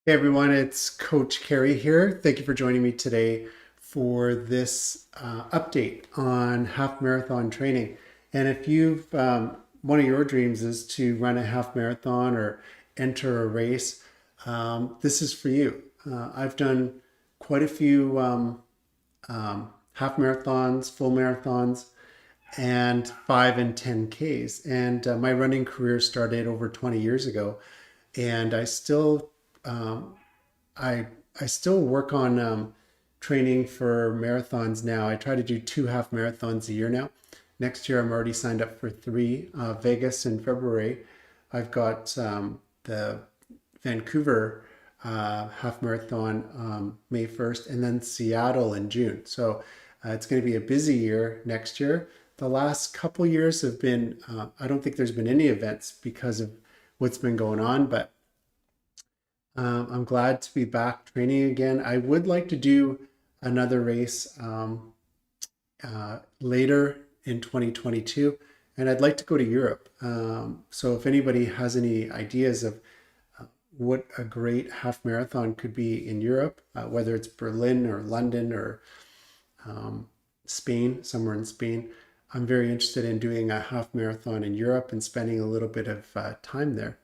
Hey everyone, it's Coach Cary here. Thank you for joining me today for this update on half marathon training. And if one of your dreams is to run a half marathon or enter a race, this is for you. I've done quite a few half marathons, full marathons, and 5 and 10Ks. And my running career started over 20 years ago. And um, I I still work on training for marathons now. I try to do two half marathons a year now. Next year, I'm already signed up for three. Vegas in February. I've got the Vancouver half marathon May 1st, and then Seattle in June. So it's going to be a busy year next year. The last couple years have been, I don't think there's been any events because of what's been going on, but I'm glad to be back training again. I would like to do another race later in 2022, and I'd like to go to Europe. So if anybody has any ideas of what a great half marathon could be in Europe, whether it's Berlin or London or Spain, somewhere in Spain, I'm very interested in doing a half marathon in Europe and spending a little bit of time there.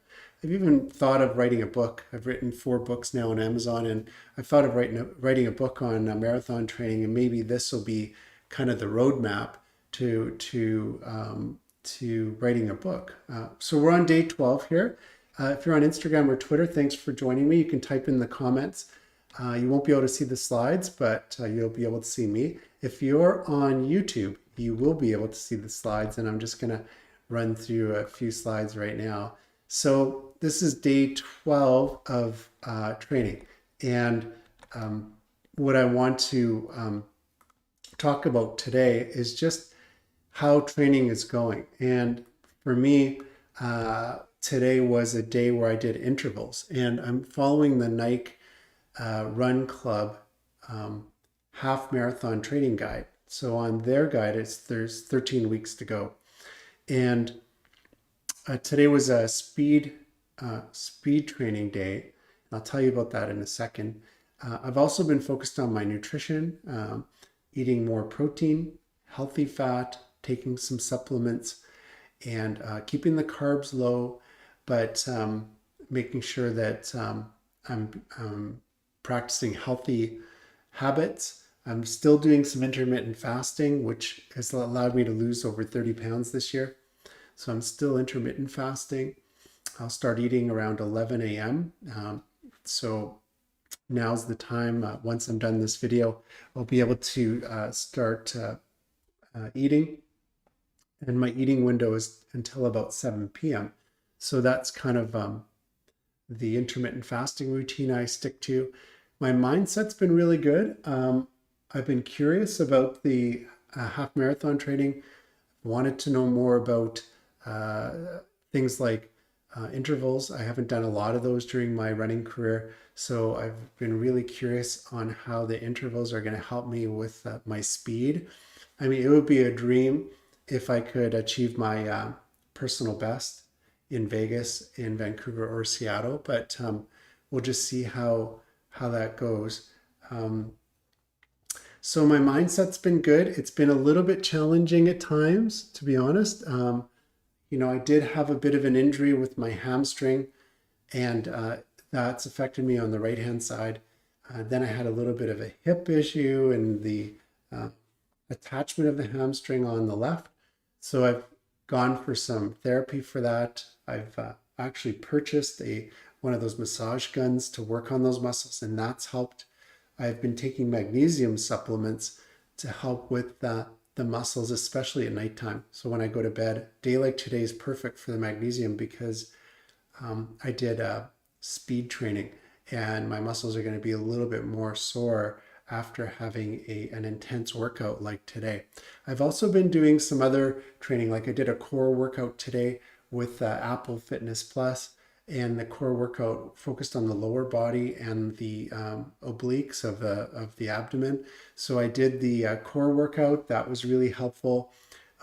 I've even thought of writing a book. I've written 4 books now on Amazon, and I've thought of writing a book on marathon training, and maybe this will be kind of the roadmap to writing a book. So we're on day 12 here. If you're on Instagram or Twitter, thanks for joining me. You can type in the comments. You won't be able to see the slides, but you'll be able to see me. If you're on YouTube, you will be able to see the slides, and I'm just going to run through a few slides right now. So this is day 12 of training. And what I want to talk about today is just how training is going. And for me, today was a day where I did intervals. And I'm following the Nike Run Club half marathon training guide. So on their guide, there's 13 weeks to go. And today was a speed training day. I'll tell you about that in a second. I've also been focused on my nutrition, eating more protein, healthy fat, taking some supplements, and keeping the carbs low, but making sure that I'm practicing healthy habits. I'm still doing some intermittent fasting, which has allowed me to lose over 30 pounds this year. So I'm still intermittent fasting. I'll start eating around 11 a.m. So now's the time. Once I'm done this video, I'll be able to start eating. And my eating window is until about 7 p.m. So that's kind of the intermittent fasting routine I stick to. My mindset's been really good. I've been curious about the half marathon training, wanted to know more about things like intervals. I haven't done a lot of those during my running career, so I've been really curious on how the intervals are going to help me with my speed. I mean, it would be a dream if I could achieve my personal best in Vegas, in Vancouver, or Seattle, but we'll just see how that goes. So my mindset's been good. It's been a little bit challenging at times, to be honest. I did have a bit of an injury with my hamstring, and that's affected me on the right hand side. Then I had a little bit of a hip issue and the attachment of the hamstring on the left. So I've gone for some therapy for that. I've actually purchased one of those massage guns to work on those muscles, and that's helped. I've been taking magnesium supplements to help with the muscles, especially at nighttime. So when I go to bed, a day like today is perfect for the magnesium because I did speed training, and my muscles are going to be a little bit more sore after having an intense workout like today. I've also been doing some other training, like I did a core workout today with Apple Fitness Plus, and the core workout focused on the lower body and the obliques of the abdomen. So I did the core workout. That was really helpful.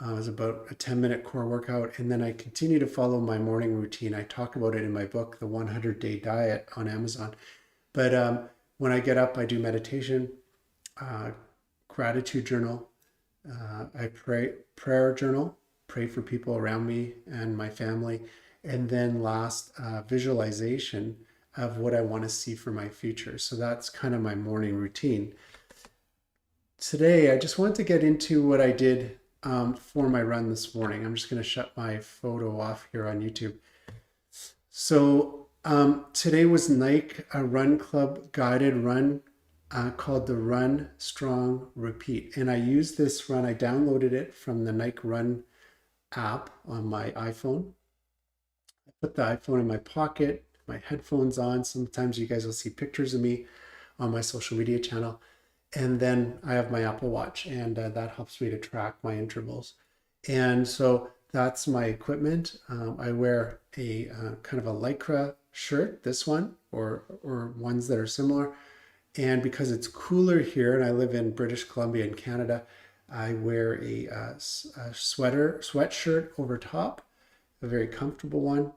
It was about a 10-minute core workout. And then I continue to follow my morning routine. I talk about it in my book, The 100-Day Diet, on Amazon. But when I get up, I do meditation, uh, gratitude journal, I prayer journal, pray for people around me and my family, and then last, visualization of what I want to see for my future. So that's kind of my morning routine. Today, I just wanted to get into what I did for my run this morning. I'm just going to shut my photo off here on YouTube. So today was Nike Run Club guided run called the Run Strong Repeat. And I used this run, I downloaded it from the Nike Run app on my iPhone. I put the iPhone in my pocket, my headphones on. Sometimes you guys will see pictures of me on my social media channel. And then I have my Apple Watch, and that helps me to track my intervals. And so that's my equipment. I wear a kind of a Lycra shirt, this one, or ones that are similar. And because it's cooler here, and I live in British Columbia in Canada, I wear a sweatshirt over top, a very comfortable one,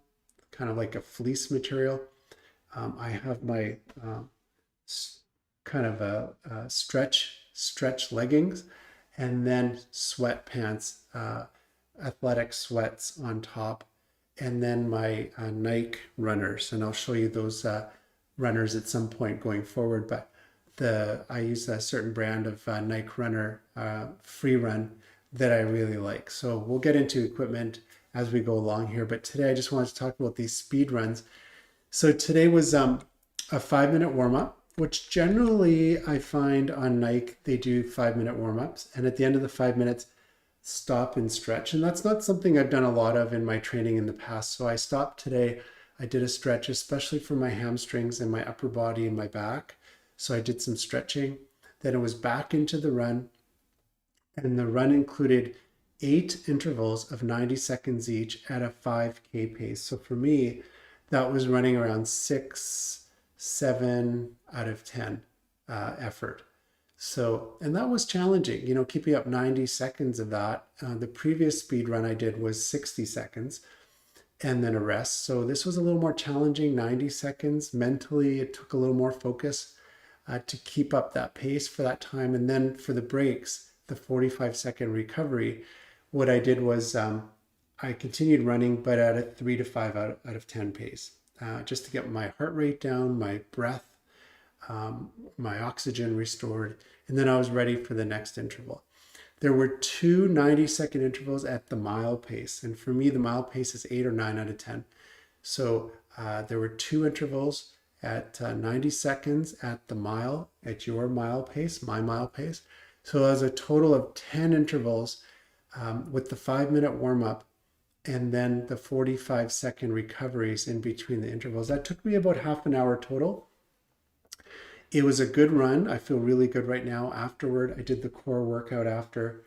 kind of like a fleece material. I have my kind of a stretch leggings, and then sweatpants, athletic sweats on top, and then my Nike runners. And I'll show you those runners at some point going forward. But I use a certain brand of Nike runner, free run, that I really like. So we'll get into equipment as we go along here. But today I just wanted to talk about these speed runs. So today was a 5-minute warm up, which generally I find on Nike, they do 5-minute warm-ups. And at the end of the 5 minutes, stop and stretch. And that's not something I've done a lot of in my training in the past. So I stopped today. I did a stretch, especially for my hamstrings and my upper body and my back. So I did some stretching. Then it was back into the run. And the run included 8 intervals of 90 seconds each at a 5K pace. So for me, that was running around 7 out of 10 effort. So, and that was challenging, you know, keeping up 90 seconds of that. The previous speed run I did was 60 seconds and then a rest. So this was a little more challenging, 90 seconds. Mentally, it took a little more focus to keep up that pace for that time. And then for the breaks, the 45-second recovery, what I did was I continued running, but at a 3 to 5 out of 10 pace, just to get my heart rate down, my breath, my oxygen restored, and then I was ready for the next interval. There were 2 90-second intervals at the mile pace, and for me, the mile pace is 8 or 9 out of 10. So there were 2 intervals at 90 seconds at the mile, at your mile pace, my mile pace. So it was a total of 10 intervals with the 5-minute warm-up and then the 45-second recoveries in between the intervals. That took me about half an hour total. It was a good run. I feel really good right now. Afterward, I did the core workout after.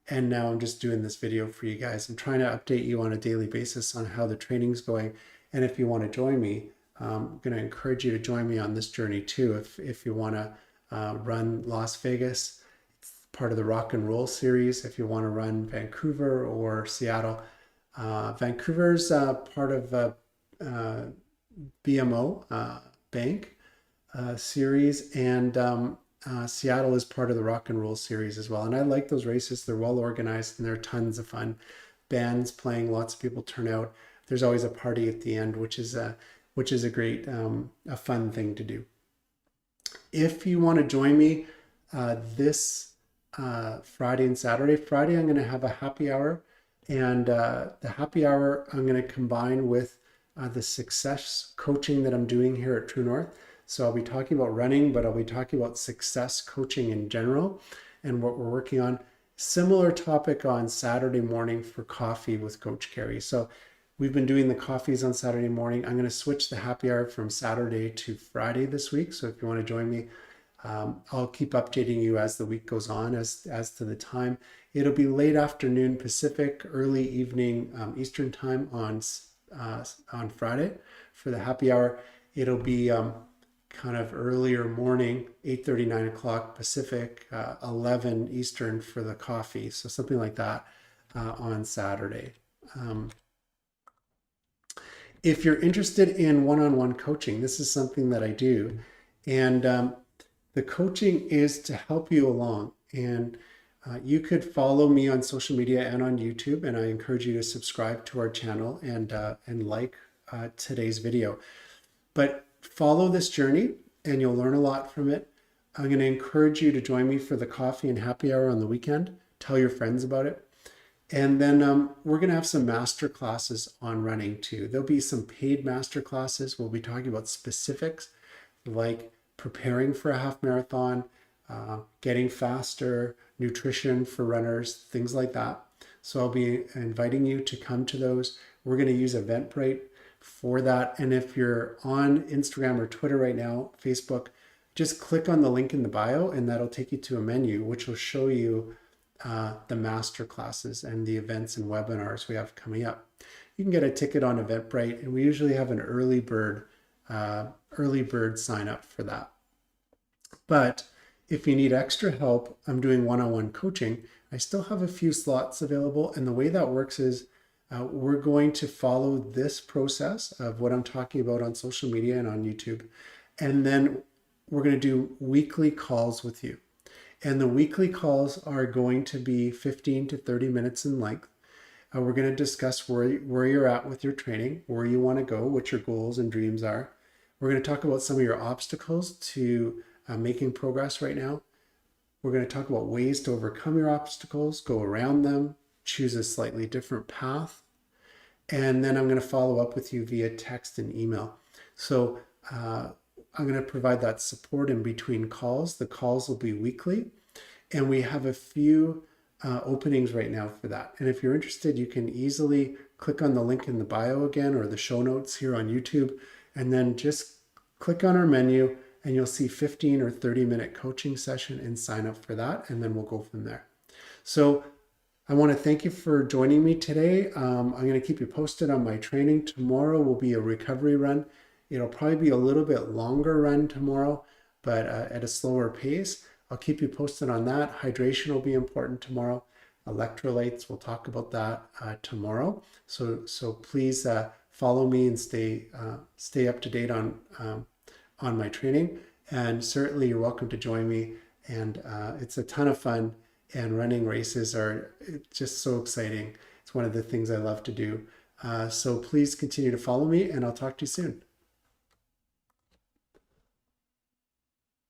And now I'm just doing this video for you guys. I'm trying to update you on a daily basis on how the training's going. And if you want to join me, I'm going to encourage you to join me on this journey too. If you want to run Las Vegas, it's part of the Rock and Roll series. If you want to run Vancouver or Seattle, Vancouver's part of BMO Bank series, and Seattle is part of the Rock and Roll series as well. And I like those races. They're well organized and they're tons of fun. Bands playing, lots of people turn out. There's always a party at the end, which is a great, a fun thing to do. If you want to join me this Friday and Saturday, Friday I'm going to have a happy hour, and the happy hour I'm going to combine with the success coaching that I'm doing here at True North. So I'll be talking about running, but I'll be talking about success coaching in general and what we're working on. Similar topic on Saturday morning for coffee with Coach Cary. So we've been doing the coffees on Saturday morning. I'm going to switch the happy hour from Saturday to Friday this week. So if you want to join me, I'll keep updating you as the week goes on as to the time. It'll be late afternoon Pacific, early evening Eastern time on Friday for the happy hour. It'll be kind of earlier morning, 8:30, 9 o'clock Pacific, 11 Eastern for the coffee. So something like that on Saturday. If you're interested in one-on-one coaching, this is something that I do. And the coaching is to help you along. And you could follow me on social media and on YouTube. And I encourage you to subscribe to our channel and like today's video. But follow this journey and you'll learn a lot from it. I'm going to encourage you to join me for the coffee and happy hour on the weekend. Tell your friends about it. And then we're going to have some master classes on running too. There'll be some paid master classes. We'll be talking about specifics like preparing for a half marathon, getting faster, nutrition for runners, things like that. So I'll be inviting you to come to those. We're going to use Eventbrite for that. And if you're on Instagram or Twitter right now, Facebook, just click on the link in the bio and that'll take you to a menu which will show you the master classes and the events and webinars we have coming up. You can get a ticket on Eventbrite, and we usually have an early bird sign up for that. But if you need extra help, I'm doing one-on-one coaching. I still have a few slots available, and the way that works is we're going to follow this process of what I'm talking about on social media and on YouTube, and then we're going to do weekly calls with you. And the weekly calls are going to be 15 to 30 minutes in length. We're going to discuss where you're at with your training, where you want to go, what your goals and dreams are. We're going to talk about some of your obstacles to making progress right now. We're going to talk about ways to overcome your obstacles, go around them, choose a slightly different path. And then I'm going to follow up with you via text and email. So I'm going to provide that support in between calls. The calls will be weekly, and we have a few openings right now for that. And if you're interested, you can easily click on the link in the bio again or the show notes here on YouTube, and then just click on our menu and you'll see 15 or 30-minute coaching session and sign up for that, and then we'll go from there. So I want to thank you for joining me today. I'm going to keep you posted on my training. Tomorrow will be a recovery run. It'll probably be a little bit longer run tomorrow, but at a slower pace. I'll keep you posted on that. Hydration will be important tomorrow. Electrolytes, we'll talk about that tomorrow. So please follow me and stay up to date on my training. And certainly you're welcome to join me. And it's a ton of fun. And running races are just so exciting. It's one of the things I love to do. So please continue to follow me, and I'll talk to you soon.